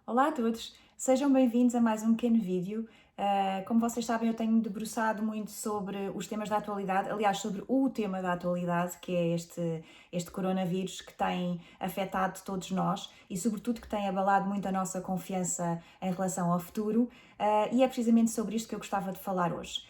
Olá a todos, sejam bem-vindos a mais um pequeno vídeo. Como vocês sabem, eu tenho debruçado muito sobre os temas da atualidade, aliás, sobre o tema da atualidade, que é este coronavírus que tem afetado todos nós e, sobretudo, que tem abalado muito a nossa confiança em relação ao futuro, e é precisamente sobre isto que eu gostava de falar hoje.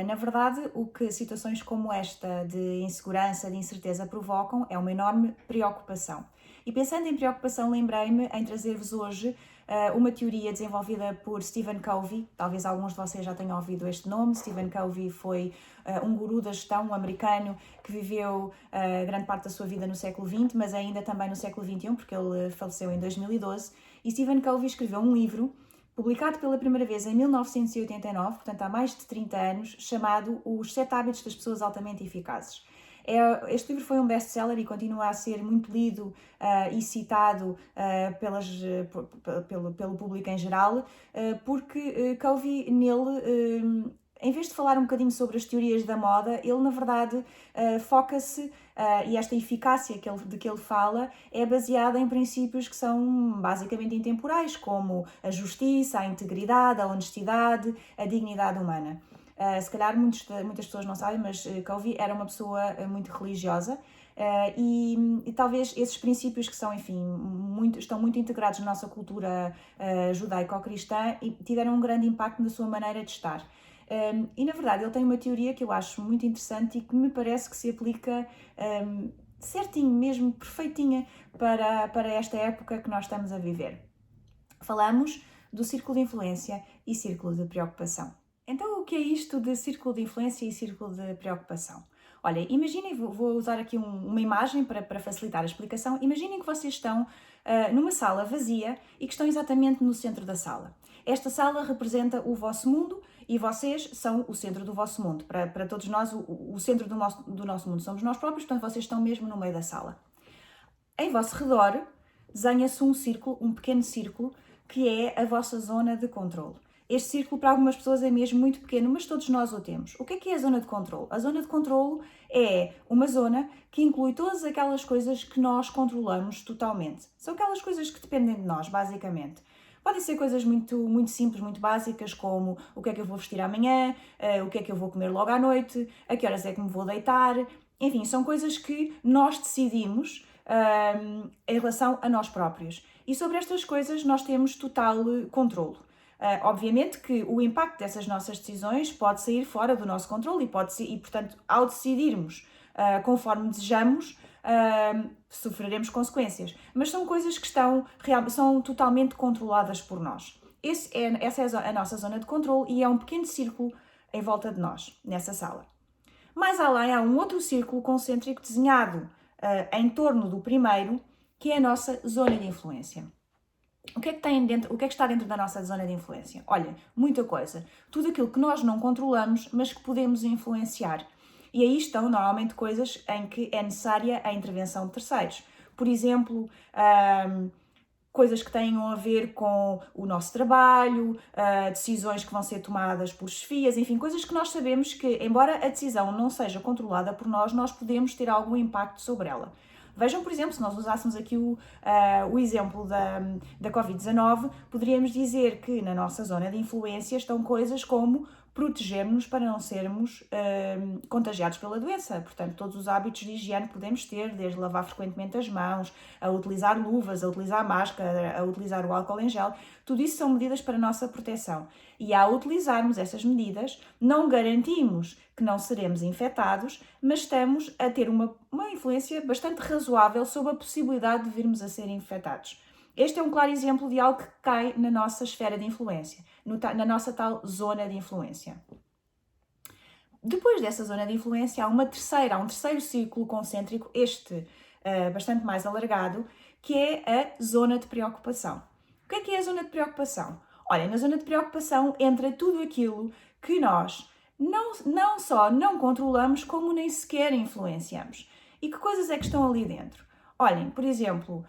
Na verdade, o que situações como esta de insegurança, de incerteza provocam é uma enorme preocupação. E pensando em preocupação, lembrei-me em trazer-vos hoje uma teoria desenvolvida por Stephen Covey. Talvez alguns de vocês já tenham ouvido este nome. Stephen Covey foi um guru da gestão, um americano que viveu grande parte da sua vida no século XX, mas ainda também no século XXI, porque ele faleceu em 2012. E Stephen Covey escreveu um livro publicado pela primeira vez em 1989, portanto há mais de 30 anos, chamado Os 7 Hábitos das Pessoas Altamente Eficazes. Este livro foi um best-seller e continua a ser muito lido e citado pelo público em geral, porque Covey nele, em vez de falar um bocadinho sobre as teorias da moda, ele na verdade foca-se, e esta eficácia de que ele fala é baseada em princípios que são basicamente intemporais, como a justiça, a integridade, a honestidade, a dignidade humana. Se calhar muitas pessoas não sabem, mas Covey era uma pessoa muito religiosa, e talvez esses princípios que são, enfim, estão muito integrados na nossa cultura judaico-cristã e tiveram um grande impacto na sua maneira de estar. E na verdade ele tem uma teoria que eu acho muito interessante e que me parece que se aplica certinho, mesmo perfeitinha para esta época que nós estamos a viver. Falamos do círculo de influência e círculo de preocupação. Então, o que é isto de círculo de influência e círculo de preocupação? Olha, imaginem, vou usar aqui uma imagem para facilitar a explicação. Imaginem que vocês estão numa sala vazia e que estão exatamente no centro da sala. Esta sala representa o vosso mundo e vocês são o centro do vosso mundo. Para todos nós, o centro do nosso mundo somos nós próprios, portanto, vocês estão mesmo no meio da sala. Em vosso redor, desenha-se um círculo, um pequeno círculo, que é a vossa zona de controle. Este círculo para algumas pessoas é mesmo muito pequeno, mas todos nós o temos. O que é a zona de controle? A zona de controle é uma zona que inclui todas aquelas coisas que nós controlamos totalmente. São aquelas coisas que dependem de nós, basicamente. Podem ser coisas muito simples, muito básicas, como o que é que eu vou vestir amanhã, o que é que eu vou comer logo à noite, a que horas é que me vou deitar. Enfim, são coisas que nós decidimos em relação a nós próprios. E sobre estas coisas nós temos total controle. Obviamente que o impacto dessas nossas decisões pode sair fora do nosso controle e portanto, ao decidirmos conforme desejamos, sofreremos consequências. Mas são coisas que são totalmente controladas por nós. Essa é a nossa zona de controle e é um pequeno círculo em volta de nós, nessa sala. Mais além, há um outro círculo concêntrico desenhado em torno do primeiro, que é a nossa zona de influência. O que é que tem dentro, o que é que está dentro da nossa zona de influência? Olha, muita coisa. Tudo aquilo que nós não controlamos, mas que podemos influenciar. E aí estão normalmente coisas em que é necessária a intervenção de terceiros. Por exemplo, coisas que tenham a ver com o nosso trabalho, decisões que vão ser tomadas por chefias, enfim, coisas que nós sabemos que, embora a decisão não seja controlada por nós podemos ter algum impacto sobre ela. Vejam, por exemplo, se nós usássemos aqui o exemplo da Covid-19, poderíamos dizer que na nossa zona de influência estão coisas como proteger-nos para não sermos contagiados pela doença. Portanto, todos os hábitos de higiene que podemos ter, desde lavar frequentemente as mãos, a utilizar luvas, a utilizar máscara, a utilizar o álcool em gel, tudo isso são medidas para a nossa proteção. E ao utilizarmos essas medidas, não garantimos que não seremos infectados, mas estamos a ter uma influência bastante razoável sobre a possibilidade de virmos a ser infectados. Este é um claro exemplo de algo que cai na nossa esfera de influência, na nossa tal zona de influência. Depois dessa zona de influência, há um terceiro círculo concêntrico, bastante mais alargado, que é a zona de preocupação. O que é a zona de preocupação? Olha, na zona de preocupação entra tudo aquilo que nós não só não controlamos, como nem sequer influenciamos. E que coisas é que estão ali dentro? Olhem, por exemplo,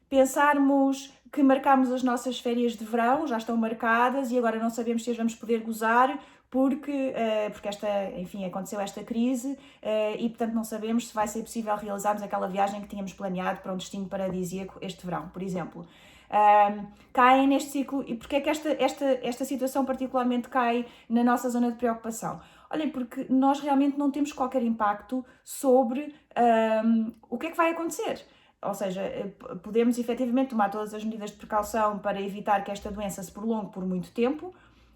pensarmos que marcámos as nossas férias de verão, já estão marcadas e agora não sabemos se as vamos poder gozar porque aconteceu esta crise e, portanto, não sabemos se vai ser possível realizarmos aquela viagem que tínhamos planeado para um destino paradisíaco este verão, por exemplo. caem neste ciclo. E porquê é que esta situação particularmente cai na nossa zona de preocupação? Olhem, porque nós realmente não temos qualquer impacto sobre o que é que vai acontecer. Ou seja, podemos efetivamente tomar todas as medidas de precaução para evitar que esta doença se prolongue por muito tempo,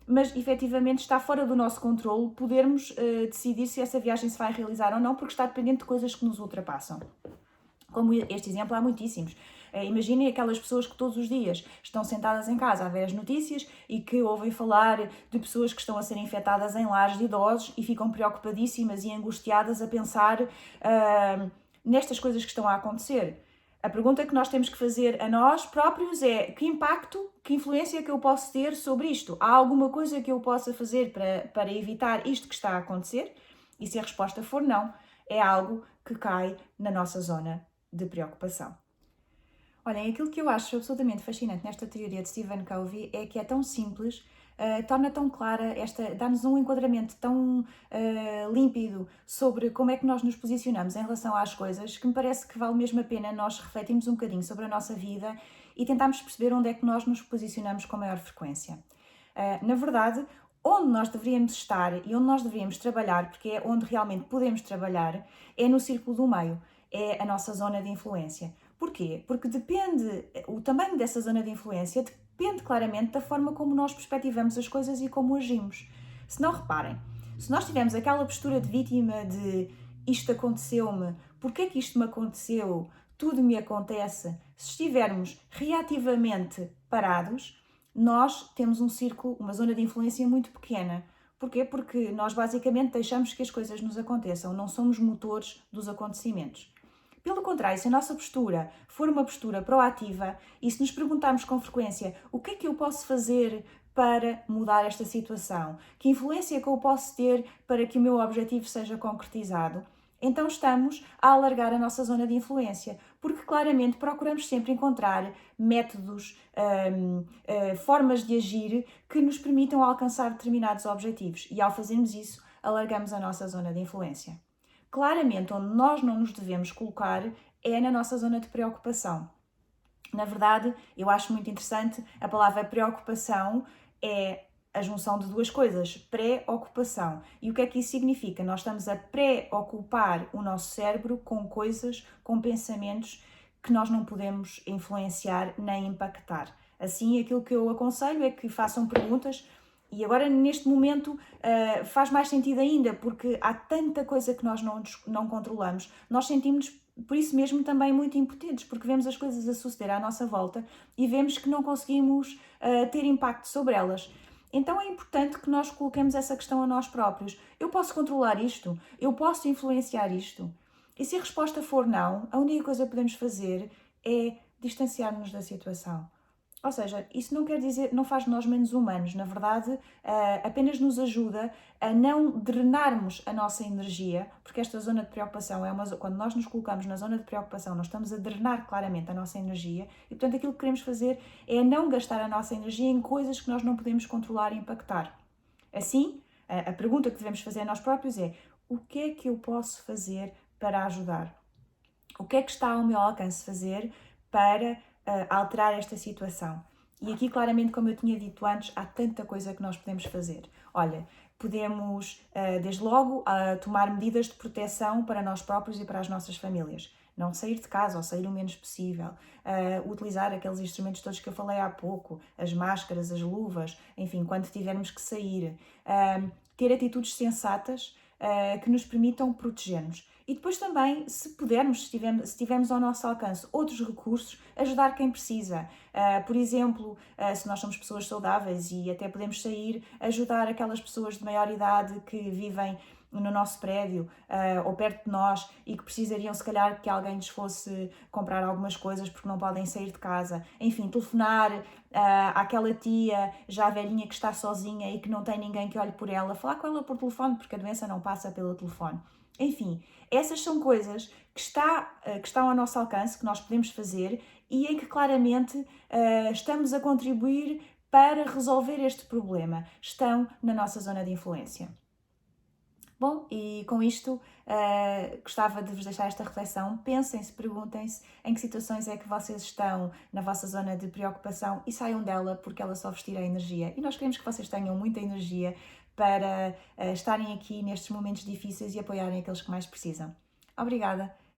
mas efetivamente está fora do nosso controle podermos decidir se essa viagem se vai realizar ou não, porque está dependente de coisas que nos ultrapassam. Como este exemplo, há muitíssimos. Imaginem aquelas pessoas que todos os dias estão sentadas em casa a ver as notícias e que ouvem falar de pessoas que estão a ser infectadas em lares de idosos e ficam preocupadíssimas e angustiadas a pensar nestas coisas que estão a acontecer. A pergunta que nós temos que fazer a nós próprios é: que impacto, que influência que eu posso ter sobre isto? Há alguma coisa que eu possa fazer para evitar isto que está a acontecer? E se a resposta for não, é algo que cai na nossa zona de preocupação. Olhem, aquilo que eu acho absolutamente fascinante nesta teoria de Stephen Covey é que é tão simples, torna tão clara, dá-nos um enquadramento tão límpido sobre como é que nós nos posicionamos em relação às coisas, que me parece que vale mesmo a pena nós refletirmos um bocadinho sobre a nossa vida e tentarmos perceber onde é que nós nos posicionamos com maior frequência. Na verdade, onde nós deveríamos estar e onde nós deveríamos trabalhar, porque é onde realmente podemos trabalhar, é no círculo do meio, é a nossa zona de influência. Porquê? Porque o tamanho dessa zona de influência depende claramente da forma como nós perspectivamos as coisas e como agimos. Se não reparem, se nós tivermos aquela postura de vítima de isto aconteceu-me, porque é que isto me aconteceu, tudo me acontece, se estivermos reativamente parados, nós temos um círculo, uma zona de influência muito pequena. Porquê? Porque nós basicamente deixamos que as coisas nos aconteçam, não somos motores dos acontecimentos. Pelo contrário, se a nossa postura for uma postura proativa e se nos perguntarmos com frequência o que é que eu posso fazer para mudar esta situação, que influência é que eu posso ter para que o meu objetivo seja concretizado, então estamos a alargar a nossa zona de influência, porque claramente procuramos sempre encontrar métodos, formas de agir que nos permitam alcançar determinados objetivos e ao fazermos isso, alargamos a nossa zona de influência. Claramente, onde nós não nos devemos colocar é na nossa zona de preocupação. Na verdade, eu acho muito interessante, a palavra preocupação é a junção de duas coisas, pré-ocupação. E o que é que isso significa? Nós estamos a pré-ocupar o nosso cérebro com coisas, com pensamentos que nós não podemos influenciar nem impactar. Assim, aquilo que eu aconselho é que façam perguntas. E agora, neste momento, faz mais sentido ainda, porque há tanta coisa que nós não controlamos. Nós sentimos, por isso mesmo, também muito impotentes, porque vemos as coisas a suceder à nossa volta e vemos que não conseguimos ter impacto sobre elas. Então é importante que nós coloquemos essa questão a nós próprios. Eu posso controlar isto? Eu posso influenciar isto? E se a resposta for não, a única coisa que podemos fazer é distanciar-nos da situação. Ou seja, isso não quer dizer, não faz de nós menos humanos, na verdade, apenas nos ajuda a não drenarmos a nossa energia, porque esta zona de preocupação quando nós nos colocamos na zona de preocupação, nós estamos a drenar claramente a nossa energia e, portanto, aquilo que queremos fazer é não gastar a nossa energia em coisas que nós não podemos controlar e impactar. Assim, a pergunta que devemos fazer a nós próprios é: o que é que eu posso fazer para ajudar? O que é que está ao meu alcance fazer para alterar esta situação? E aqui, claramente, como eu tinha dito antes, há tanta coisa que nós podemos fazer. Olha, podemos, desde logo, tomar medidas de proteção para nós próprios e para as nossas famílias. Não sair de casa ou sair o menos possível. Utilizar aqueles instrumentos todos que eu falei há pouco, as máscaras, as luvas, enfim, quando tivermos que sair. Ter atitudes sensatas que nos permitam proteger-nos. E depois também, se pudermos, se tivermos ao nosso alcance outros recursos, ajudar quem precisa. Por exemplo, se nós somos pessoas saudáveis e até podemos sair, ajudar aquelas pessoas de maior idade que vivem no nosso prédio ou perto de nós e que precisariam, se calhar, que alguém lhes fosse comprar algumas coisas porque não podem sair de casa. Enfim, telefonar àquela tia já velhinha que está sozinha e que não tem ninguém que olhe por ela, falar com ela por telefone, porque a doença não passa pelo telefone. Enfim, essas são coisas que estão ao nosso alcance, que nós podemos fazer e em que claramente estamos a contribuir para resolver este problema. Estão na nossa zona de influência. Bom, e com isto, gostava de vos deixar esta reflexão. Pensem-se, perguntem-se em que situações é que vocês estão na vossa zona de preocupação e saiam dela, porque ela só vos tira energia. E nós queremos que vocês tenham muita energia para estarem aqui nestes momentos difíceis e apoiarem aqueles que mais precisam. Obrigada!